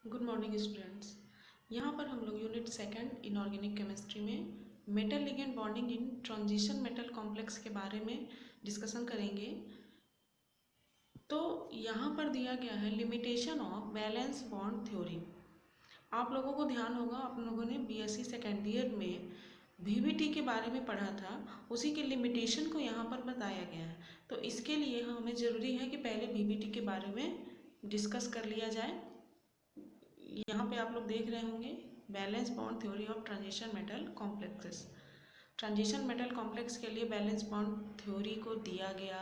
Good morning students. यहाँ पर हम लोग यूनिट सेकंड इनऑर्गेनिक केमिस्ट्री में metal ligand bonding in transition metal complex के बारे में डिस्कशन करेंगे। तो यहाँ पर दिया गया है limitation of valence bond theory. आप लोगों को ध्यान होगा, आप लोगों ने बीएससी सेकेंड ईयर में वीबीटी के बारे में पढ़ा था, उसी के लिमिटेशन को यहाँ पर बताया गया है। तो इसके लिए हमें ज़रूरी है कि पहले वीबीटी के बारे में डिस्कस कर लिया जाए। यहाँ पे आप लोग देख रहे होंगे valence bond theory of transition metal complexes. Transition metal complex के लिए बैलेंस बॉन्ड थ्योरी को दिया गया,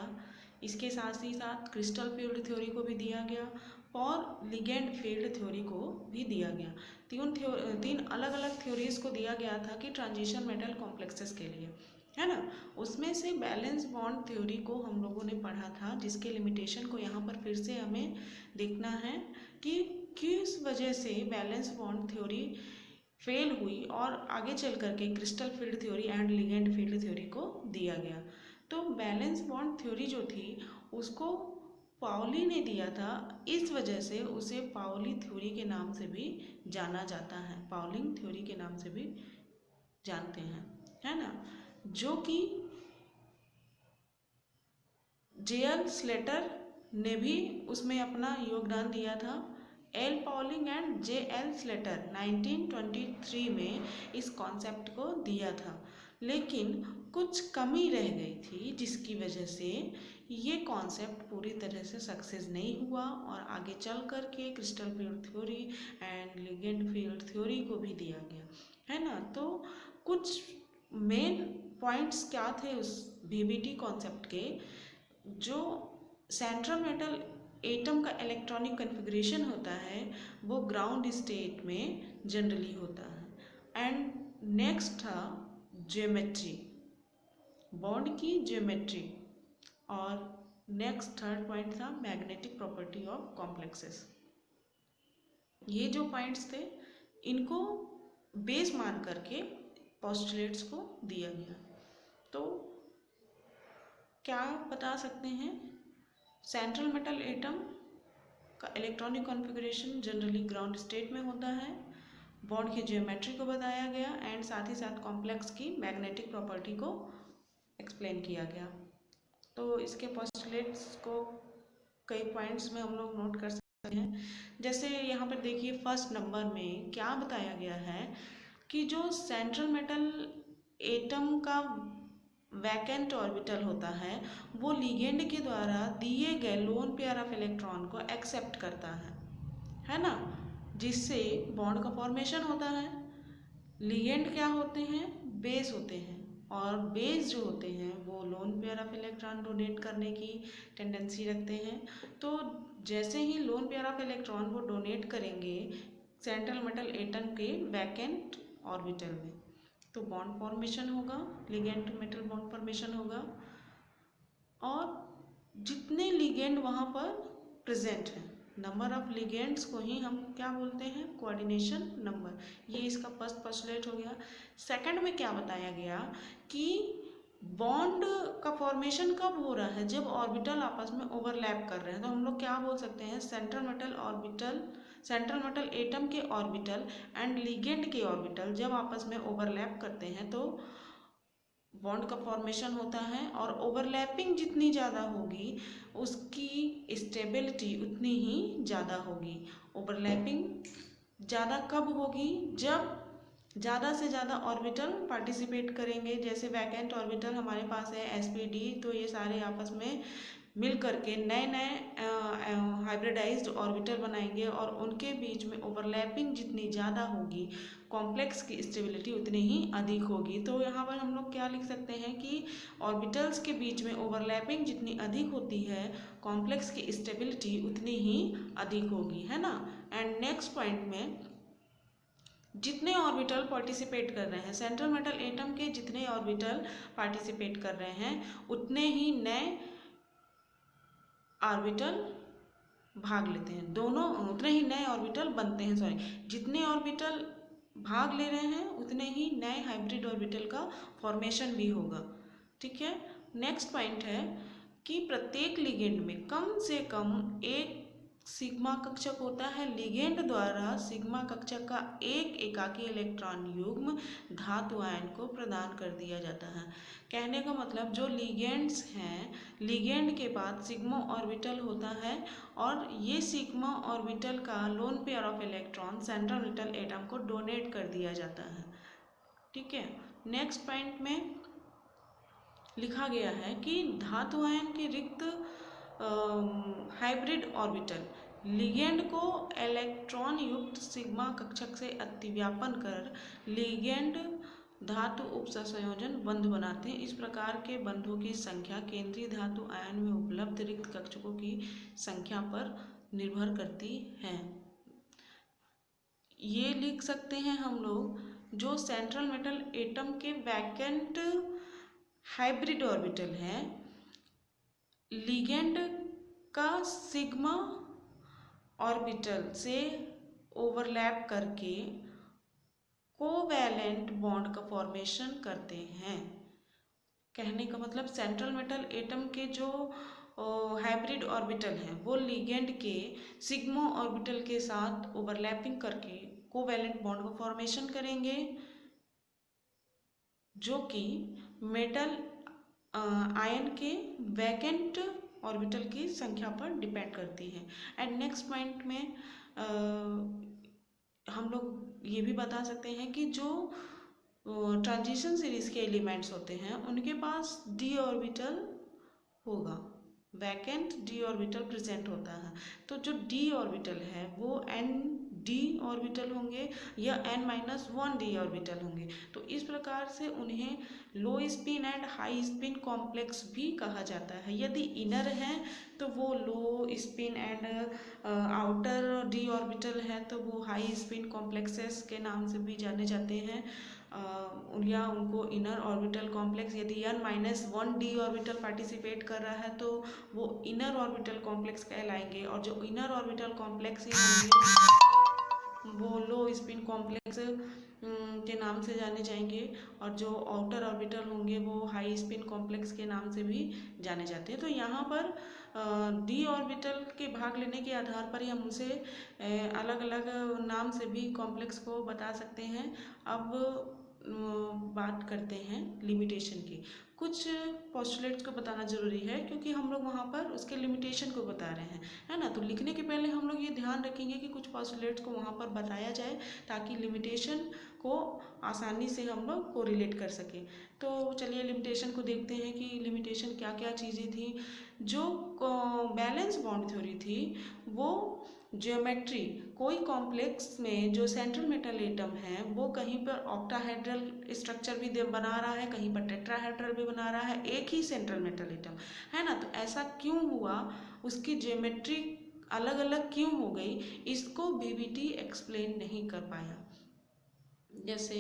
इसके साथ ही साथ क्रिस्टल फील्ड थ्योरी को भी दिया गया और लिगेंड फील्ड थ्योरी को भी दिया गया। तीन अलग अलग थ्योरीज को दिया गया था कि ट्रांजिशन मेटल कॉम्प्लेक्सेस के लिए, है ना। उसमें से बैलेंस बॉन्ड थ्योरी को हम लोगों ने पढ़ा था, जिसके लिमिटेशन को यहाँ पर फिर से हमें देखना है कि किस वजह से बैलेंस बॉन्ड थ्योरी फेल हुई और आगे चल करके crystal field theory and ligand field theory को दिया गया। तो बैलेंस बॉन्ड थ्योरी जो थी उसको पाउली ने दिया था, इस वजह से उसे पाउली थ्योरी के नाम से भी जाना जाता है, पाउलिंग थ्योरी के नाम से भी जानते हैं, है ना। जो कि जेएल स्लेटर ने भी उसमें अपना योगदान दिया था। L Pauling and J L Slater 1923 में इस कॉन्सेप्ट को दिया था, लेकिन कुछ कमी रह गई थी जिसकी वजह से ये कॉन्सेप्ट पूरी तरह से सक्सेस नहीं हुआ और आगे चल कर के crystal field theory and ligand field theory को भी दिया गया, है ना। तो कुछ मेन पॉइंट्स क्या थे उस वीबीटी कॉन्सेप्ट के। जो सेंट्रल मेटल एटम का इलेक्ट्रॉनिक कन्फिग्रेशन होता है वो ग्राउंड स्टेट में जनरली होता है। एंड नेक्स्ट था ज्योमेट्री, बॉन्ड की ज्योमेट्री। और नेक्स्ट थर्ड पॉइंट था मैग्नेटिक प्रॉपर्टी ऑफ कॉम्प्लेक्सेस। ये जो पॉइंट्स थे इनको बेस मान करके पोस्टुलेट्स को दिया गया। तो क्या बता सकते हैं, सेंट्रल मेटल एटम का electronic configuration generally ground state में होता है, बॉन्ड की ज्योमेट्री को बताया गया एंड साथ ही साथ कॉम्प्लेक्स की मैग्नेटिक प्रॉपर्टी को एक्सप्लेन किया गया। तो इसके पोस्टुलेट्स को कई पॉइंट्स में हम लोग नोट कर सकते हैं। जैसे यहाँ पर देखिए फर्स्ट नंबर में क्या बताया गया है कि जो सेंट्रल मेटल एटम का वैकेंट ऑर्बिटल होता है वो लिगेंड के द्वारा दिए गए लोन पेयर ऑफ इलेक्ट्रॉन को एक्सेप्ट करता है ना, जिससे बॉन्ड का फॉर्मेशन होता है। लिगेंड क्या होते हैं, बेस होते हैं, और बेस जो होते हैं वो lone pair of electron donate करने की टेंडेंसी रखते हैं। तो जैसे ही लोन पेयर ऑफ इलेक्ट्रॉन वो डोनेट करेंगे सेंट्रल मेटल एटम के वैकेंट ऑर्बिटल में, तो बॉन्ड फॉर्मेशन होगा, ligand to metal bond formation होगा। और जितने लिगेंड वहाँ पर प्रेजेंट हैं, नंबर ऑफ लिगेंड्स को ही हम क्या बोलते हैं, कोऑर्डिनेशन नंबर। ये इसका फर्स्ट पोस्टुलेट हो गया। सेकंड में क्या बताया गया कि बॉन्ड का फॉर्मेशन कब हो रहा है, जब ऑर्बिटल आपस में ओवरलैप कर रहे हैं। तो हम लोग क्या बोल सकते हैं, central metal orbital, central metal atom के ऑर्बिटल एंड लिगेंड के ऑर्बिटल जब आपस में ओवरलैप करते हैं तो बॉन्ड का फॉर्मेशन होता है। और ओवरलैपिंग जितनी ज़्यादा होगी उसकी स्टेबिलिटी उतनी ही ज़्यादा होगी। ओवरलैपिंग ज़्यादा कब होगी, जब ज़्यादा से ज़्यादा ऑर्बिटल पार्टिसिपेट करेंगे। जैसे वैकेंट ऑर्बिटल हमारे पास है sp_d, तो ये सारे आपस में मिल करके नए नए हाइब्रिडाइज्ड ऑर्बिटल बनाएंगे और उनके बीच में ओवरलैपिंग जितनी ज़्यादा होगी कॉम्प्लेक्स की स्टेबिलिटी उतनी ही अधिक होगी। तो यहाँ पर हम लोग क्या लिख सकते हैं कि ऑर्बिटल्स के बीच में ओवरलैपिंग जितनी अधिक होती है कॉम्प्लेक्स की स्टेबिलिटी उतनी ही अधिक होगी, है ना। एंड नेक्स्ट पॉइंट में जितने ऑर्बिटल पार्टिसिपेट कर रहे हैं, सेंट्रल मेटल एटम के जितने ऑर्बिटल पार्टिसिपेट कर रहे हैं उतने ही नए ऑर्बिटल भाग लेते हैं, दोनों उतने ही नए ऑर्बिटल बनते हैं, सॉरी, जितने ऑर्बिटल भाग ले रहे हैं उतने ही नए हाइब्रिड ऑर्बिटल का फॉर्मेशन भी होगा, ठीक है। नेक्स्ट पॉइंट है कि प्रत्येक लिगेंड में कम से कम एक सिग्मा कक्षक होता है लिगेंड द्वारा सिग्मा कक्षक का एक एकाकी इलेक्ट्रॉन युग्म धातु आयन को प्रदान कर दिया जाता है। कहने का मतलब जो लिगेंड्स हैं, लिगेंड के बाद सिग्मा ऑर्बिटल होता है और ये सिग्मा ऑर्बिटल का loan pair of electron central metal atom को डोनेट कर दिया जाता है। ठीक है, नेक्स्ट पॉइंट में लिखा गया है कि धातु आयन के रिक्त हाइब्रिड ऑर्बिटल लिगेंड को इलेक्ट्रॉन युक्त सिग्मा कक्षक से अतिव्यापन कर लिगेंड धातु उपसंयोजन बंध बनाते हैं। इस प्रकार के बंधों की संख्या केंद्रीय धातु आयन में उपलब्ध रिक्त कक्षकों की संख्या पर निर्भर करती है। ये लिख सकते हैं हम लोग, जो सेंट्रल मेटल एटम के वैकेंट हाइब्रिड ऑर्बिटल है, लिगेंड का सिग्मा ऑर्बिटल से ओवरलैप करके कोवैलेंट बॉन्ड का फॉर्मेशन करते हैं। कहने का मतलब सेंट्रल मेटल एटम के जो हाइब्रिड ऑर्बिटल हैं वो लिगेंड के सिग्मा ऑर्बिटल के साथ ओवरलैपिंग करके कोवैलेंट बॉन्ड का फॉर्मेशन करेंगे, जो कि मेटल आयन के वैकेंट ऑर्बिटल की संख्या पर डिपेंड करती है। एंड नेक्स्ट पॉइंट में हम लोग ये भी बता सकते हैं कि जो ट्रांजिशन सीरीज के एलिमेंट्स होते हैं उनके पास डी ऑर्बिटल होगा, वैकेंट डी ऑर्बिटल प्रेजेंट होता है। तो जो डी ऑर्बिटल है वो एन डी ऑर्बिटल होंगे या n-1 डी ऑर्बिटल होंगे। तो इस प्रकार से उन्हें लो spin and high spin complex भी कहा जाता है। यदि इनर हैं तो वो लो spin and outer D orbital है तो वो हाई स्पिन कॉम्प्लेक्सेस के नाम से भी जाने जाते हैं, या उनको इनर ऑर्बिटल कॉम्प्लेक्स। यदि n-1 डी ऑर्बिटल पार्टिसिपेट कर रहा है तो वो इनर ऑर्बिटल कॉम्प्लेक्स कहलाएंगे, और जो इनर ऑर्बिटल कॉम्प्लेक्स ही होंगे वो लो स्पिन कॉम्प्लेक्स के नाम से जाने जाएंगे, और जो आउटर ऑर्बिटल होंगे वो हाई स्पिन कॉम्प्लेक्स के नाम से भी जाने जाते हैं। तो यहाँ पर डी ऑर्बिटल के भाग लेने के आधार पर ही हम उसे अलग अलग नाम से भी कॉम्प्लेक्स को बता सकते हैं। अब बात करते हैं लिमिटेशन की। कुछ पोस्टुलेट्स को बताना जरूरी है क्योंकि हम लोग वहाँ पर उसके लिमिटेशन को बता रहे हैं, है ना। तो लिखने के पहले हम लोग ये ध्यान रखेंगे कि कुछ पोस्टुलेट्स को वहाँ पर बताया जाए ताकि लिमिटेशन को आसानी से हम लोग को रिलेट कर सकें। तो चलिए लिमिटेशन को देखते हैं कि लिमिटेशन क्या क्या चीज़ें थी। जो बैलेंस बॉन्ड थ्योरी थी वो ज्योमेट्री, कोई कॉम्प्लेक्स में जो सेंट्रल मेटल एटम है वो कहीं पर ऑक्टाहेड्रल स्ट्रक्चर भी बना रहा है, कहीं पर टेट्राहेड्रल भी बना रहा है, एक ही सेंट्रल मेटल एटम है ना। तो ऐसा क्यों हुआ, उसकी ज्योमेट्री अलग अलग क्यों हो गई, इसको बीबीटी एक्सप्लेन नहीं कर पाया। जैसे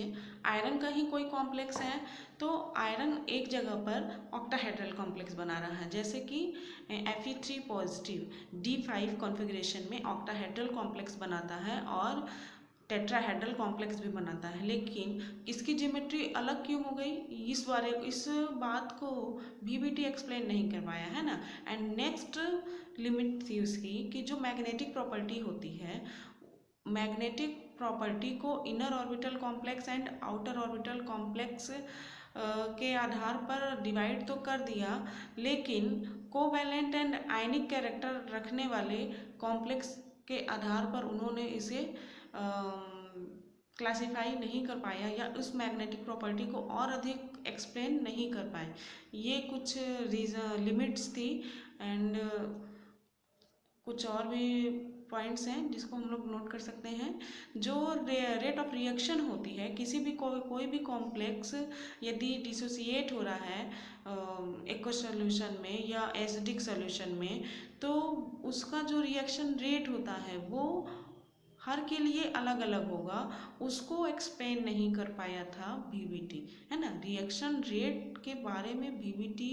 आयरन का ही कोई कॉम्प्लेक्स है तो आयरन एक जगह पर ऑक्टाहेड्रल कॉम्प्लेक्स बना रहा है, जैसे कि Fe3 पॉजिटिव D5 कॉन्फ़िगरेशन में ऑक्टाहेड्रल कॉम्प्लेक्स बनाता है और टेट्राहेड्रल कॉम्प्लेक्स भी बनाता है, लेकिन इसकी ज्योमेट्री अलग क्यों हो गई, इस बात को बीबीटी एक्सप्लेन नहीं कर पाया, है ना। एंड नेक्स्ट लिमिट थी उसकी कि जो मैग्नेटिक प्रॉपर्टी होती है, मैग्नेटिक प्रॉपर्टी को inner orbital complex and outer orbital complex के आधार पर डिवाइड तो कर दिया, लेकिन कोवैलेंट एंड आयनिक कैरेक्टर रखने वाले कॉम्प्लेक्स के आधार पर उन्होंने इसे क्लासिफाई नहीं कर पाया या उस मैग्नेटिक प्रॉपर्टी को और अधिक एक्सप्लेन नहीं कर पाए। ये कुछ रीजन लिमिट्स थी। एंड कुछ और भी पॉइंट्स हैं जिसको हम लोग नोट कर सकते हैं। जो रेट ऑफ रिएक्शन होती है किसी भी कोई भी कॉम्प्लेक्स यदि डिसोसिएट हो रहा है एक्वस सॉल्यूशन में या एसिडिक सॉल्यूशन में, तो उसका जो रिएक्शन रेट होता है वो हर के लिए अलग अलग होगा, उसको एक्सप्लेन नहीं कर पाया था बीबीटी, है ना। रिएक्शन रेट के बारे में बीबीटी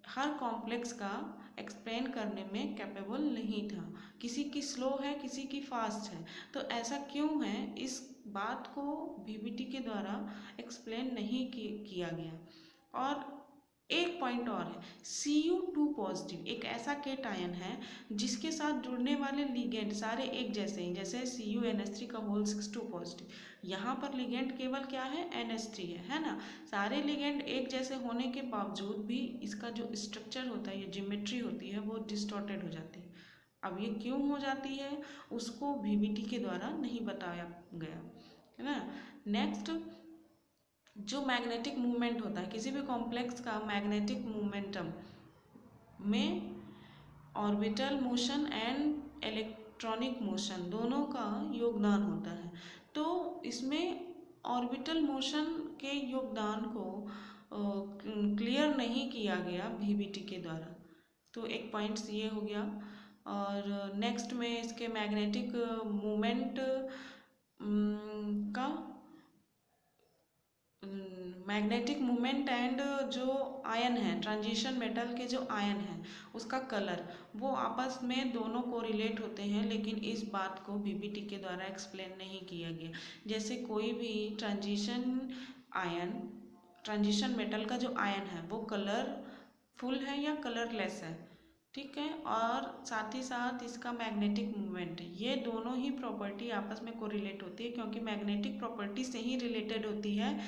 हर कॉम्प्लेक्स का एक्सप्लेन करने में कैपेबल नहीं था। किसी की स्लो है, किसी की फास्ट है, तो ऐसा क्यों है, इस बात को बीबीटी के द्वारा एक्सप्लेन नहीं किया गया। और एक पॉइंट और है, Cu2 पॉजिटिव एक ऐसा केटायन है जिसके साथ जुड़ने वाले लिगेंड सारे एक जैसे हैं, जैसे CuNH3 का होल 6 2 पॉजिटिव। यहाँ पर लिगेंड केवल क्या है, NH3 है ना। सारे लिगेंड एक जैसे होने के बावजूद भी इसका जो स्ट्रक्चर होता है, ये ज्योमेट्री होती है, वो डिस्टॉर्टेड हो जाती है। अब ये क्यों हो जाती है उसको VBT के द्वारा नहीं बताया गया, है ना। नेक्स्ट, जो मैग्नेटिक मूवमेंट होता है किसी भी कॉम्प्लेक्स का, मैग्नेटिक मूवमेंटम में orbital motion and electronic motion दोनों का योगदान होता है। तो इसमें ऑर्बिटल मोशन के योगदान को क्लियर नहीं किया गया VBT के द्वारा। तो एक पॉइंट्स ये हो गया। और नेक्स्ट में इसके मैग्नेटिक मूवमेंट का मैग्नेटिक मूवमेंट एंड जो आयन है, ट्रांजिशन मेटल के जो आयन हैं उसका कलर, वो आपस में दोनों को रिलेट होते हैं, लेकिन इस बात को VBT के द्वारा एक्सप्लेन नहीं किया गया। जैसे कोई भी ट्रांजिशन आयन, ट्रांजिशन मेटल का जो आयन है वो कलरफुल है या कलरलेस है, ठीक है। और साथ ही साथ इसका मैग्नेटिक मूवमेंट, ये दोनों ही प्रॉपर्टी आपस में कोरिलेट होती है, क्योंकि मैग्नेटिक प्रॉपर्टी से ही रिलेटेड होती है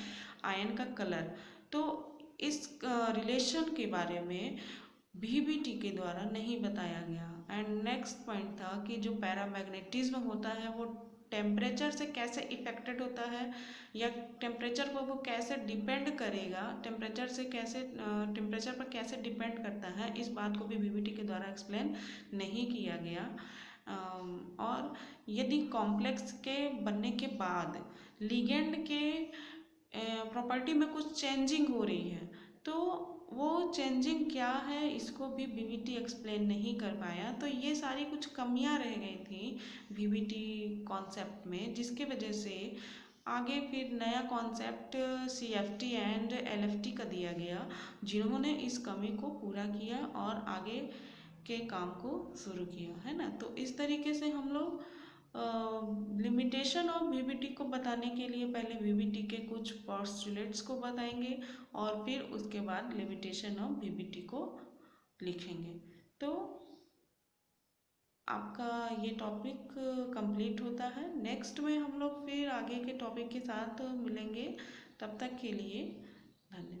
आयन का कलर। तो इस रिलेशन के बारे में VBT के द्वारा नहीं बताया गया। एंड नेक्स्ट पॉइंट था कि जो पैरामैग्नेटिज्म होता है वो टेम्परेचर से कैसे इफेक्टेड होता है, या टेम्परेचर पर वो कैसे डिपेंड करेगा, टेम्परेचर पर कैसे डिपेंड करता है, इस बात को भी VBT के द्वारा एक्सप्लेन नहीं किया गया। और यदि कॉम्प्लेक्स के बनने के बाद लिगेंड के प्रॉपर्टी में कुछ चेंजिंग हो रही है, तो वो चेंजिंग क्या है इसको भी VBT एक्सप्लेन नहीं कर पाया। तो ये सारी कुछ कमियां रह गई थी VBT कॉन्सेप्ट में, जिसके वजह से आगे फिर नया कॉन्सेप्ट CFT एंड LFT का दिया गया, जिन्होंने इस कमी को पूरा किया और आगे के काम को शुरू किया, है ना। तो इस तरीके से हम लोग लिमिटेशन ऑफ VBT को बताने के लिए पहले VBT के कुछ पोस्टुलेट्स को बताएंगे और फिर उसके बाद लिमिटेशन ऑफ VBT को लिखेंगे। तो आपका ये टॉपिक कंप्लीट होता है। नेक्स्ट में हम लोग फिर आगे के टॉपिक के साथ मिलेंगे। तब तक के लिए धन्यवाद।